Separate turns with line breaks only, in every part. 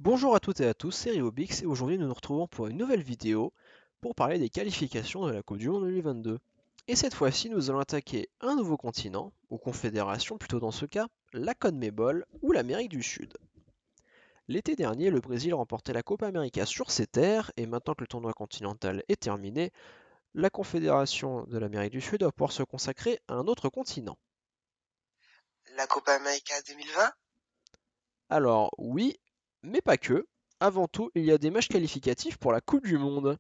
Bonjour à toutes et à tous, c'est Riobix et aujourd'hui nous nous retrouvons pour une nouvelle vidéo pour parler des qualifications de la Coupe du Monde 2022. Et cette fois-ci nous allons attaquer un nouveau continent, ou confédération plutôt dans ce cas, la CONMEBOL ou l'Amérique du Sud. L'été dernier, le Brésil remportait la Copa América sur ses terres et maintenant que le tournoi continental est terminé, la Confédération de l'Amérique du Sud va pouvoir se consacrer à un autre continent.
La Copa América 2020?
Alors oui, mais pas que. Avant tout, il y a des matchs qualificatifs pour la Coupe du Monde.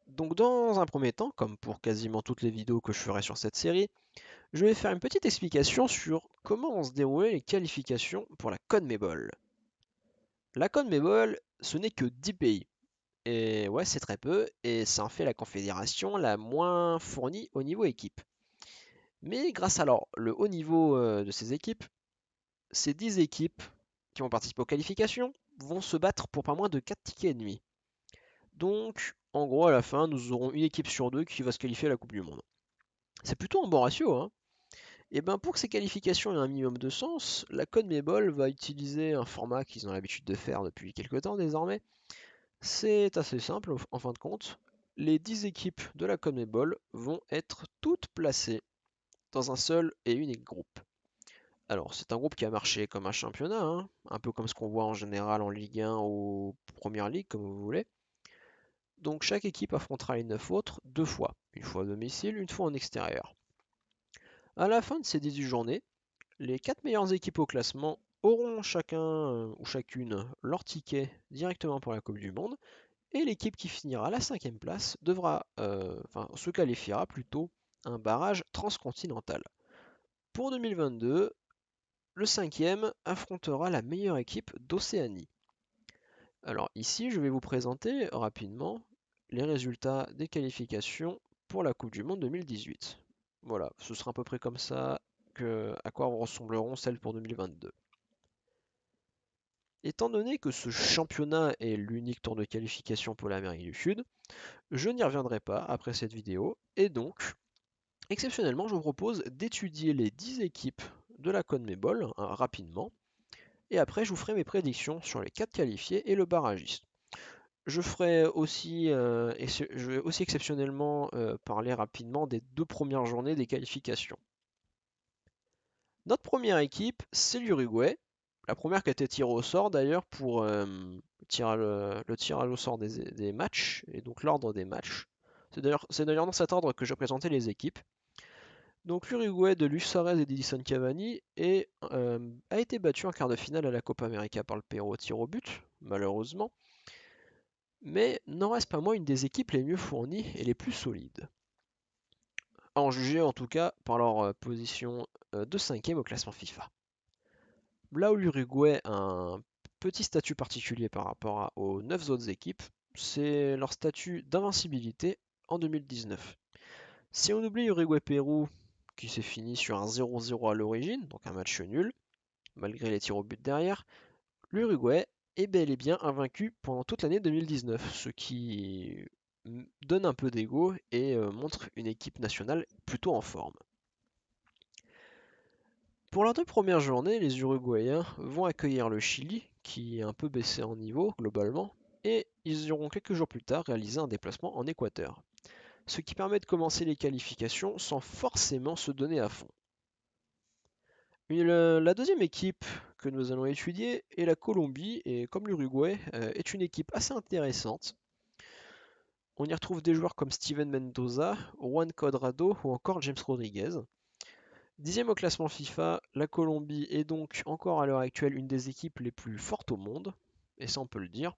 Donc dans un premier temps, comme pour quasiment toutes les vidéos que je ferai sur cette série, je vais faire une petite explication sur comment vont se dérouler les qualifications pour la CONMEBOL. La CONMEBOL, ce n'est que 10 pays. Et ouais, c'est très peu, et ça en fait la confédération la moins fournie au niveau équipe. Mais grâce à alors, le haut niveau de ces équipes, ces 10 équipes qui vont participer aux qualifications vont se battre pour pas moins de 4 tickets et demi. Donc, en gros, à la fin, nous aurons une équipe sur deux qui va se qualifier à la Coupe du Monde. C'est plutôt un bon ratio, hein. Et ben pour que ces qualifications aient un minimum de sens, la CONMEBOL va utiliser un format qu'ils ont l'habitude de faire depuis quelques temps désormais. C'est assez simple en fin de compte. Les 10 équipes de la CONMEBOL vont être toutes placées dans un seul et unique groupe. Alors c'est un groupe qui a marché comme un championnat, hein, un peu comme ce qu'on voit en général en Ligue 1 ou Première Ligue comme vous voulez. Donc chaque équipe affrontera les 9 autres deux fois, une fois à domicile, une fois en extérieur. À la fin de ces 18 journées, les 4 meilleures équipes au classement auront chacun ou chacune leur ticket directement pour la Coupe du Monde et l'équipe qui finira à la 5e place se qualifiera plutôt à un barrage transcontinental. Pour 2022, le 5e affrontera la meilleure équipe d'Océanie. Alors ici, je vais vous présenter rapidement les résultats des qualifications pour la Coupe du Monde 2018. Voilà, ce sera à peu près comme ça à quoi ressembleront celles pour 2022. Étant donné que ce championnat est l'unique tour de qualification pour l'Amérique du Sud, je n'y reviendrai pas après cette vidéo, et donc, exceptionnellement, je vous propose d'étudier les 10 équipes de la CONMEBOL rapidement, et après je vous ferai mes prédictions sur les 4 qualifiés et le barragiste. Je vais aussi exceptionnellement parler rapidement des 2 premières journées des qualifications. Notre première équipe, c'est l'Uruguay. La première qui a été tirée au sort d'ailleurs pour le tirage au sort des matchs, et donc l'ordre des matchs. C'est d'ailleurs dans cet ordre que je présentais les équipes. Donc l'Uruguay de Luis Suarez et d'Edison Cavani a été battu en quart de finale à la Copa América par le Pérou au tir au but, malheureusement. Mais n'en reste pas moins une des équipes les mieux fournies et les plus solides. À en juger en tout cas par leur position de 5e au classement FIFA. Là où l'Uruguay a un petit statut particulier par rapport aux 9 autres équipes, c'est leur statut d'invincibilité en 2019. Si on oublie Uruguay-Pérou, qui s'est fini sur un 0-0 à l'origine, donc un match nul, malgré les tirs au but derrière, l'Uruguay est bel et bien invaincu pendant toute l'année 2019, ce qui donne un peu d'ego et montre une équipe nationale plutôt en forme. Pour leurs 2 premières journées, les Uruguayens vont accueillir le Chili, qui est un peu baissé en niveau globalement, et ils auront quelques jours plus tard réalisé un déplacement en Équateur, ce qui permet de commencer les qualifications sans forcément se donner à fond. La deuxième équipe que nous allons étudier est la Colombie, et comme l'Uruguay, est une équipe assez intéressante. On y retrouve des joueurs comme Steven Mendoza, Juan Cuadrado ou encore James Rodriguez. 10e au classement FIFA, la Colombie est donc encore à l'heure actuelle une des équipes les plus fortes au monde, et ça on peut le dire.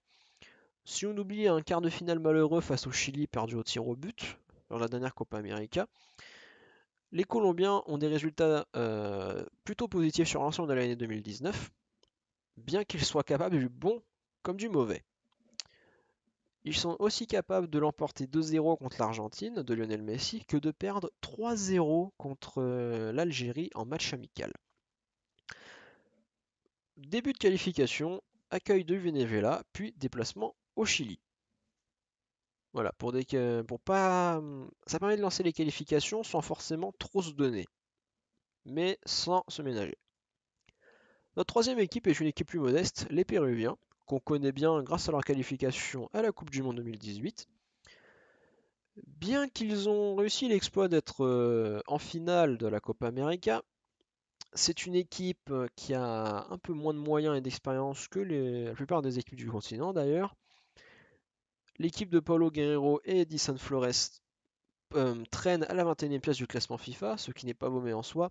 Si on oublie un quart de finale malheureux face au Chili perdu au tir au but lors de la dernière Copa América, les Colombiens ont des résultats plutôt positifs sur l'ensemble de l'année 2019, bien qu'ils soient capables du bon comme du mauvais. Ils sont aussi capables de l'emporter 2-0 contre l'Argentine de Lionel Messi que de perdre 3-0 contre l'Algérie en match amical. Début de qualification, accueil de Venezuela, puis déplacement au Chili. Voilà, pour pas, ça permet de lancer les qualifications sans forcément trop se donner, mais sans se ménager. Notre troisième équipe est une équipe plus modeste, les Péruviens, qu'on connaît bien grâce à leur qualification à la Coupe du Monde 2018. Bien qu'ils ont réussi l'exploit d'être en finale de la Copa América, c'est une équipe qui a un peu moins de moyens et d'expérience que la plupart des équipes du continent d'ailleurs. L'équipe de Paulo Guerrero et Edison Flores traîne à la 21e place du classement FIFA, ce qui n'est pas mauvais en soi,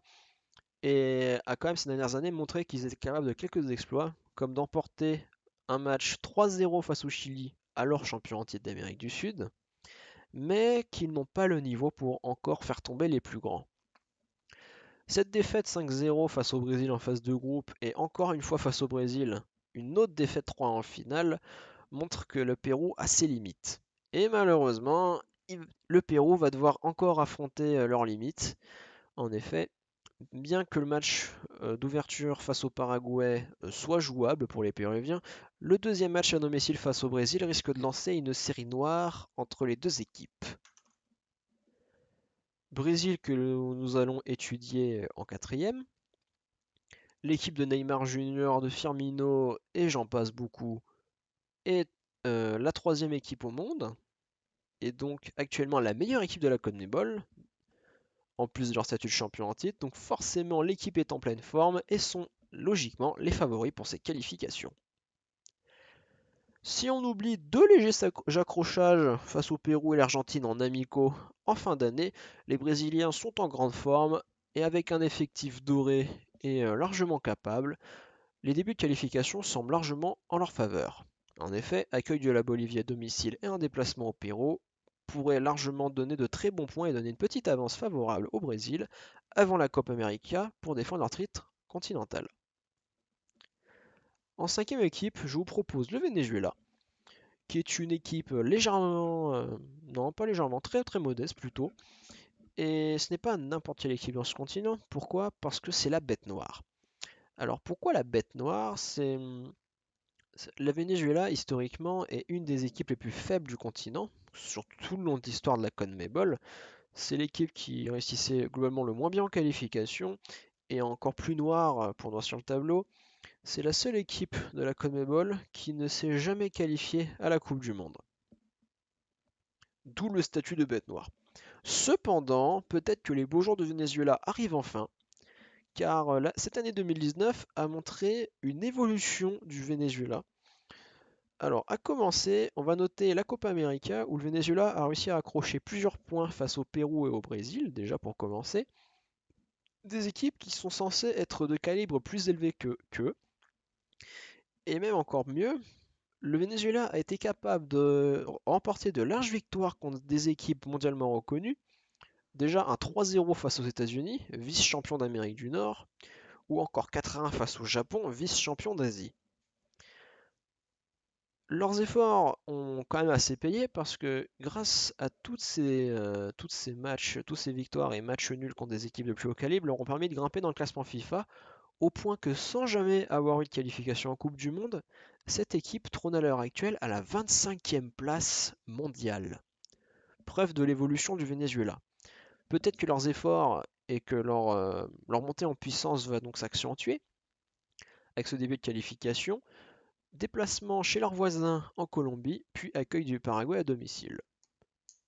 et a quand même ces dernières années montré qu'ils étaient capables de quelques exploits, comme d'emporter un match 3-0 face au Chili, alors champion en titre d'Amérique du Sud, mais qu'ils n'ont pas le niveau pour encore faire tomber les plus grands. Cette défaite 5-0 face au Brésil en phase de groupe et encore une fois face au Brésil, une autre défaite 3 en finale, montre que le Pérou a ses limites. Et malheureusement, le Pérou va devoir encore affronter leurs limites. En effet, bien que le match d'ouverture face au Paraguay soit jouable pour les Péruviens, le deuxième match à domicile face au Brésil risque de lancer une série noire entre les deux équipes. Brésil que nous allons étudier en quatrième. L'équipe de Neymar Junior, de Firmino et j'en passe beaucoup est la troisième équipe au monde et donc actuellement la meilleure équipe de la CONMEBOL en plus de leur statut de champion en titre. Donc forcément l'équipe est en pleine forme et sont logiquement les favoris pour ces qualifications. Si on oublie deux légers accrochages face au Pérou et l'Argentine en amicaux en fin d'année, les Brésiliens sont en grande forme et avec un effectif doré et largement capable, les débuts de qualification semblent largement en leur faveur. En effet, accueil de la Bolivie à domicile et un déplacement au Pérou pourraient largement donner de très bons points et donner une petite avance favorable au Brésil avant la Copa América pour défendre leur titre continental. En cinquième équipe, je vous propose le Venezuela, qui est une équipe légèrement, non pas légèrement, très très modeste plutôt. Et ce n'est pas n'importe quelle équipe dans ce continent. Pourquoi? Parce que c'est la bête noire. Alors pourquoi la bête noire? La Venezuela, historiquement, est une des équipes les plus faibles du continent, sur tout le long de l'histoire de la CONMEBOL. C'est l'équipe qui réussissait globalement le moins bien en qualification, et encore plus noire pour noir sur le tableau, c'est la seule équipe de la CONMEBOL qui ne s'est jamais qualifiée à la Coupe du Monde. D'où le statut de bête noire. Cependant, peut-être que les beaux jours de Venezuela arrivent enfin, car cette année 2019 a montré une évolution du Venezuela. Alors, à commencer, on va noter la Copa América où le Venezuela a réussi à accrocher plusieurs points face au Pérou et au Brésil, déjà pour commencer. Des équipes qui sont censées être de calibre plus élevé qu'eux. Et même encore mieux, le Venezuela a été capable de remporter de larges victoires contre des équipes mondialement reconnues. Déjà un 3-0 face aux États-Unis, vice-champion d'Amérique du Nord, ou encore 4-1 face au Japon, vice-champion d'Asie. Leurs efforts ont quand même assez payé parce que grâce à toutes ces matchs, toutes ces victoires et matchs nuls contre des équipes de plus haut calibre leur ont permis de grimper dans le classement FIFA au point que sans jamais avoir eu de qualification en Coupe du Monde, cette équipe trône à l'heure actuelle à la 25e place mondiale. Preuve de l'évolution du Venezuela. Peut-être que leurs efforts et que leur montée en puissance va donc s'accentuer avec ce début de qualification. Déplacement chez leurs voisins en Colombie, puis accueil du Paraguay à domicile.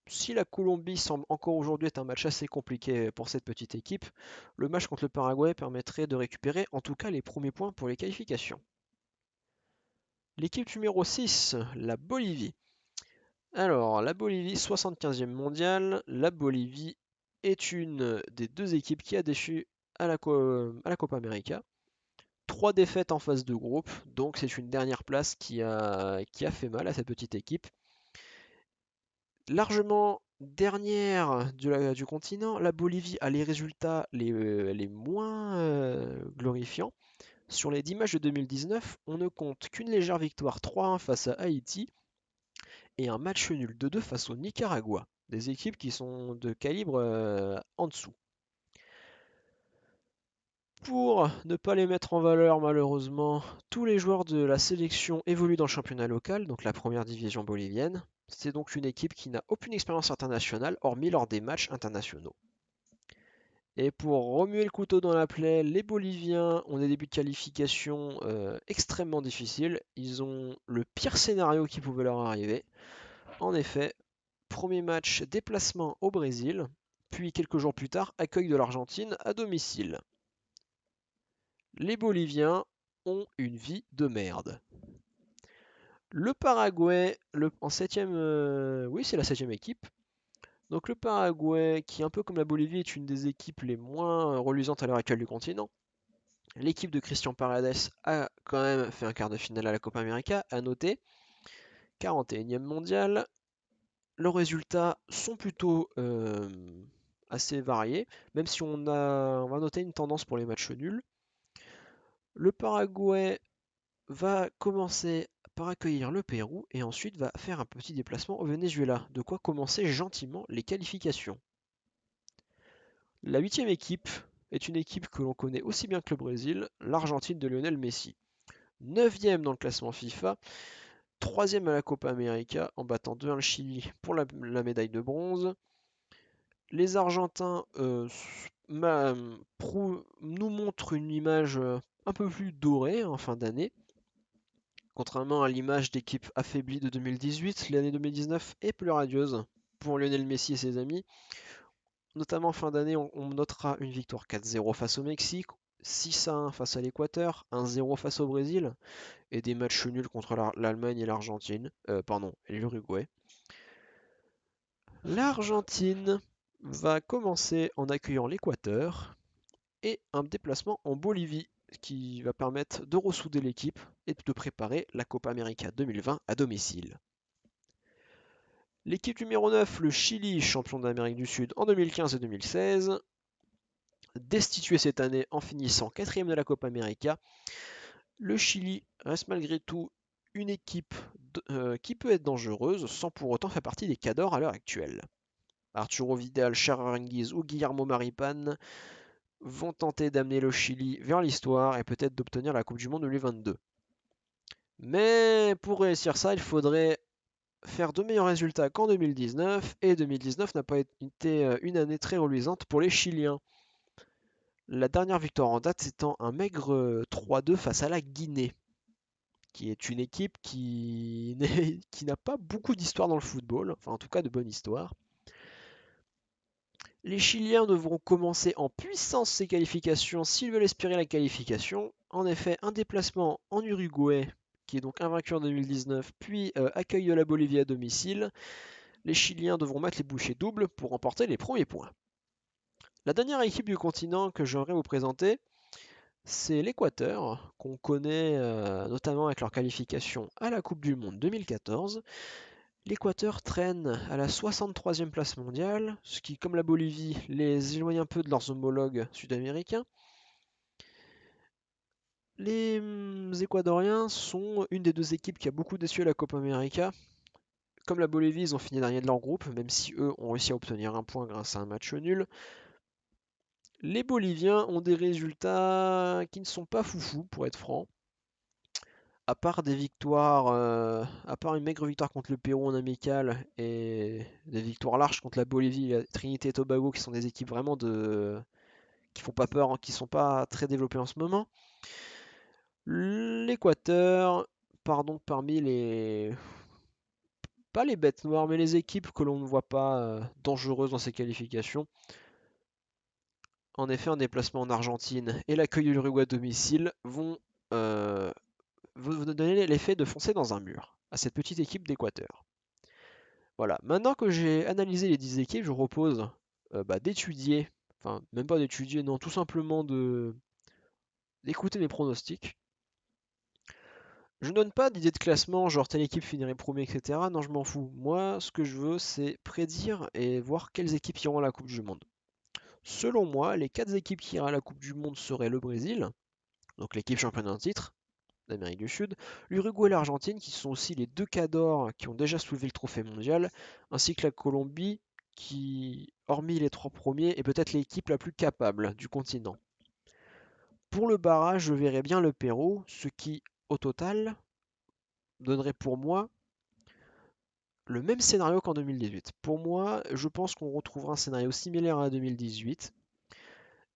Si la Colombie semble encore aujourd'hui être un match assez compliqué pour cette petite équipe, le match contre le Paraguay permettrait de récupérer en tout cas les premiers points pour les qualifications. L'équipe numéro 6, la Bolivie. Alors, la Bolivie, 75e mondiale, la Bolivie est une des deux équipes qui a déçu à la Copa América. 3 défaites en phase de groupe, donc c'est une dernière place qui a fait mal à cette petite équipe. Largement dernière du continent, la Bolivie a les résultats les moins glorifiants. Sur les 10 matchs de 2019, on ne compte qu'une légère victoire 3-1 face à Haïti et un match nul 2-2 face au Nicaragua, des équipes qui sont de calibre en dessous. Pour ne pas les mettre en valeur malheureusement, tous les joueurs de la sélection évoluent dans le championnat local, donc la première division bolivienne. C'est donc une équipe qui n'a aucune expérience internationale, hormis lors des matchs internationaux. Et pour remuer le couteau dans la plaie, les Boliviens ont des débuts de qualification extrêmement difficiles. Ils ont le pire scénario qui pouvait leur arriver. En effet, premier match déplacement au Brésil, puis quelques jours plus tard, accueil de l'Argentine à domicile. Les Boliviens ont une vie de merde. Le Paraguay, en septième, oui c'est la septième équipe. Donc le Paraguay, qui un peu comme la Bolivie est une des équipes les moins reluisantes à l'heure actuelle du continent. L'équipe de Christian Paredes a quand même fait un quart de finale à la Copa América, à noter. 41e mondial. Leurs résultats sont plutôt assez variés, même si on va noter une tendance pour les matchs nuls. Le Paraguay va commencer par accueillir le Pérou et ensuite va faire un petit déplacement au Venezuela, de quoi commencer gentiment les qualifications. La huitième équipe est une équipe que l'on connaît aussi bien que le Brésil, l'Argentine de Lionel Messi. 9e dans le classement FIFA, 3e à la Copa América en battant 2-1 le Chili pour la médaille de bronze. Les Argentins nous montrent une image un peu plus dorée en fin d'année. Contrairement à l'image d'équipe affaiblie de 2018, l'année 2019 est plus radieuse pour Lionel Messi et ses amis. Notamment en fin d'année, on notera une victoire 4-0 face au Mexique, 6-1 face à l'Équateur, 1-0 face au Brésil, et des matchs nuls contre l'Allemagne et l'Argentine, et l'Uruguay. L'Argentine va commencer en accueillant l'Équateur et un déplacement en Bolivie qui va permettre de ressouder l'équipe et de préparer la Copa América 2020 à domicile. L'équipe numéro 9, le Chili, champion d'Amérique du Sud en 2015 et 2016, destitué cette année en finissant 4e de la Copa América, le Chili reste malgré tout une équipe qui peut être dangereuse sans pour autant faire partie des cadors à l'heure actuelle. Arturo Vidal, Charles Aranguiz ou Guillermo Maripán vont tenter d'amener le Chili vers l'histoire et peut-être d'obtenir la Coupe du Monde 2022. Mais pour réussir ça, il faudrait faire de meilleurs résultats qu'en 2019, et 2019 n'a pas été une année très reluisante pour les Chiliens. La dernière victoire en date étant un maigre 3-2 face à la Guinée, qui est une équipe qui n'a pas beaucoup d'histoire dans le football, enfin en tout cas de bonne histoire. Les Chiliens devront commencer en puissance ces qualifications s'ils veulent espérer la qualification. En effet, un déplacement en Uruguay, qui est donc invaincu en 2019, puis accueil de la Bolivie à domicile. Les Chiliens devront mettre les bouchées doubles pour remporter les premiers points. La dernière équipe du continent que j'aimerais vous présenter, c'est l'Équateur, qu'on connaît notamment avec leur qualification à la Coupe du Monde 2014. L'Équateur traîne à la 63e place mondiale, ce qui, comme la Bolivie, les éloigne un peu de leurs homologues sud-américains. Les Équatoriens sont une des deux équipes qui a beaucoup déçu à la Copa América. Comme la Bolivie, ils ont fini dernier de leur groupe, même si eux ont réussi à obtenir un point grâce à un match nul. Les Boliviens ont des résultats qui ne sont pas foufou, pour être franc. À part des victoires, à part une maigre victoire contre le Pérou en amical et des victoires larges contre la Bolivie et la Trinité et Tobago, qui sont des équipes vraiment qui font pas peur, hein, qui sont pas très développées en ce moment. L'Équateur part donc parmi pas les bêtes noires, mais les équipes que l'on ne voit pas dangereuses dans ces qualifications. En effet, un déplacement en Argentine et l'accueil de l'Uruguay à domicile vont vous donner l'effet de foncer dans un mur à cette petite équipe d'Équateur. Voilà, maintenant que j'ai analysé les 10 équipes, je vous propose d'étudier, enfin même pas d'étudier, non, tout simplement d'écouter mes pronostics. Je ne donne pas d'idée de classement, genre telle équipe finirait premier, etc. Non, je m'en fous. Moi, ce que je veux, c'est prédire et voir quelles équipes iront à la Coupe du Monde. Selon moi, les 4 équipes qui iraient à la Coupe du Monde seraient le Brésil, donc l'équipe championne en titre d'Amérique du Sud, l'Uruguay et l'Argentine, qui sont aussi les deux cadors qui ont déjà soulevé le trophée mondial, ainsi que la Colombie, qui, hormis les 3 premiers, est peut-être l'équipe la plus capable du continent. Pour le barrage, je verrais bien le Pérou, ce qui, au total, donnerait pour moi le même scénario qu'en 2018. Pour moi, je pense qu'on retrouvera un scénario similaire à 2018.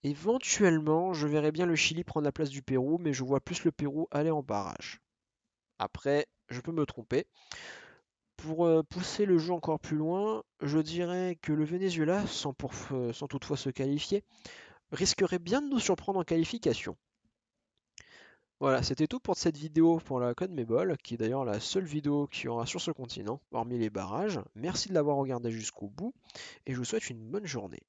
Éventuellement, je verrais bien le Chili prendre la place du Pérou, mais je vois plus le Pérou aller en barrage. Après, je peux me tromper. Pour pousser le jeu encore plus loin, je dirais que le Venezuela, sans toutefois se qualifier, risquerait bien de nous surprendre en qualification. Voilà, c'était tout pour cette vidéo pour la CONMEBOL, qui est d'ailleurs la seule vidéo qu'il y aura sur ce continent, hormis les barrages. Merci de l'avoir regardé jusqu'au bout, et je vous souhaite une bonne journée.